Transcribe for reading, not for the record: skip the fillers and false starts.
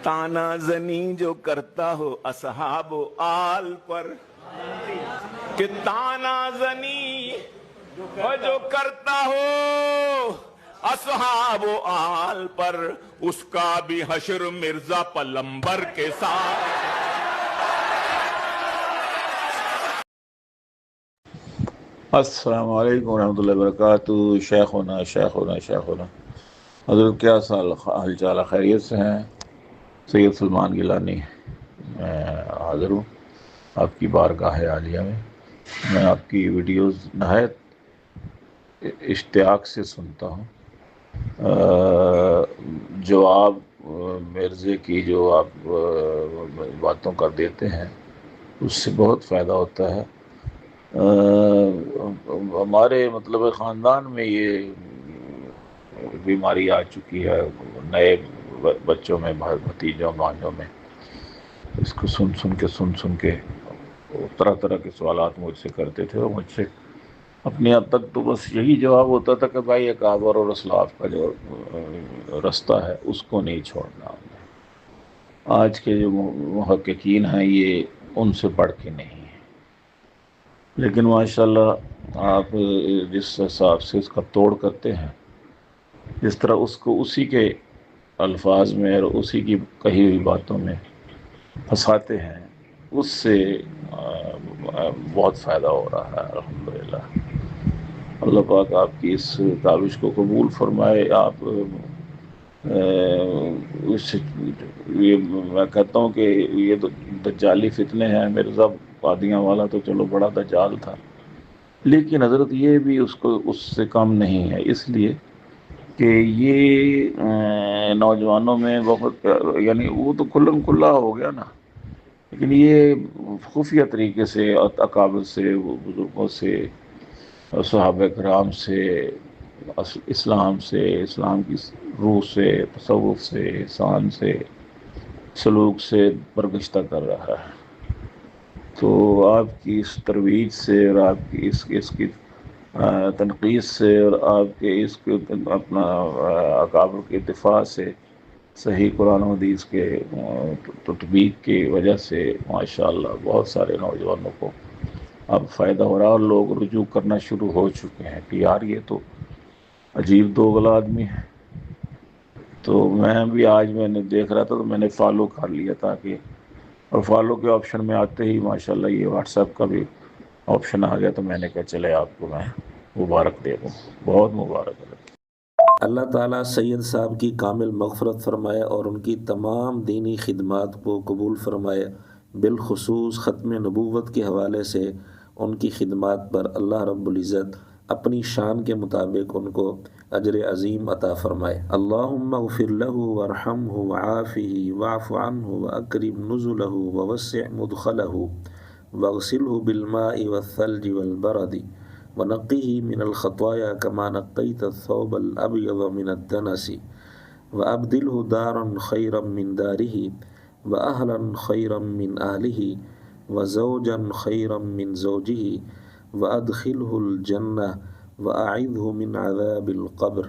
تانا زنی جو کرتا ہو اصحاب و آل پر، کہ تانا زنی جو کرتا ہو اصحاب و آل پر، اس کا بھی حشر مرزا پلمبر کے ساتھ۔ السلام علیکم ورحمۃ اللہ وبرکاتہ۔ شیخنا حضرت کیا حال چال، خیریت سے ہیں؟ سید سلمان گیلانی میں حاضر ہوں آپ کی بارگاہ عالیہ میں۔ میں آپ کی ویڈیوز نہایت اشتیاق سے سنتا ہوں۔ جو آپ مرزے کی جو آپ باتوں کر دیتے ہیں اس سے بہت فائدہ ہوتا ہے۔ ہمارے مطلب خاندان میں یہ بیماری آ چکی ہے، نئے بچوں میں، بھتیجوں بھانجوں میں، اس کو سن کے طرح طرح کے سوالات مجھ سے کرتے تھے، اور مجھ سے اپنے حد تک تو بس یہی جواب ہوتا تھا کہ بھائی اکابر اور اسلاف کا جو رستہ ہے اس کو نہیں چھوڑنا۔ آج کے جو محققین ہیں یہ ان سے بڑھ کے نہیں ہیں، لیکن ماشاءاللہ آپ جس حساب سے اس کا توڑ کرتے ہیں، جس طرح اس کو اسی کے الفاظ میں اور اسی کی کہی ہوئی باتوں میں پھنساتے ہیں، اس سے بہت فائدہ ہو رہا ہے الحمدللہ۔ اللہ پاک آپ کی اس کاوش کو قبول فرمائے۔ آپ یہ میں کہتا ہوں کہ یہ دجالی فتنے ہیں۔ مرزا قادیاں والا تو چلو بڑا دجال تھا، لیکن حضرت یہ بھی اس سے کم نہیں ہے، اس لیے کہ یہ نوجوانوں میں بہت، یعنی وہ تو کھلم کھلا ہو گیا نا، لیکن یہ خفیہ طریقے سے اکابر سے، بزرگوں سے، صحابہ کرام سے، اسلام سے، اسلام کی روح سے، تصوف سے، احسان سے، سلوک سے برگشتہ کر رہا ہے۔ تو آپ کی اس ترویج سے اور آپ کی اس کی تنقید سے اور آپ کے اس کے اپنا اکابر کے دفاع سے، صحیح قرآن و حدیث کے تطبیق کی وجہ سے ماشاءاللہ بہت سارے نوجوانوں کو اب فائدہ ہو رہا ہے، اور لوگ رجوع کرنا شروع ہو چکے ہیں کہ یار یہ تو عجیب دوغلا آدمی ہے۔ تو میں بھی آج میں نے دیکھ رہا تھا تو میں نے فالو کر لیا، تاکہ اور فالو کے آپشن میں آتے ہی ماشاءاللہ یہ واٹس ایپ کا بھی آپشن آ گیا، تو میں نے کہا چلے آپ کو میں مبارک دے دوں، بہت مبارک ہے۔ اللہ تعالیٰ سید صاحب کی کامل مغفرت فرمائے اور ان کی تمام دینی خدمات کو قبول فرمائے، بالخصوص ختم نبوت کے حوالے سے ان کی خدمات پر اللہ رب العزت اپنی شان کے مطابق ان کو اجر عظیم عطا فرمائے۔ اللہم اغفر لہ وارحمہ وعافہ واعف عنہ واکرم نزلہ ووسع مدخلہ واغسلہ بالماء والثلج والبرد ونقه من الخطايا كما نقيت الثوب الأبيض من الدنس وأبدله دارا خيرا من داره وأهلا خيرا من أهله وزوجا خيرا من زوجه وأدخله الجنة وأعذه من عذاب القبر۔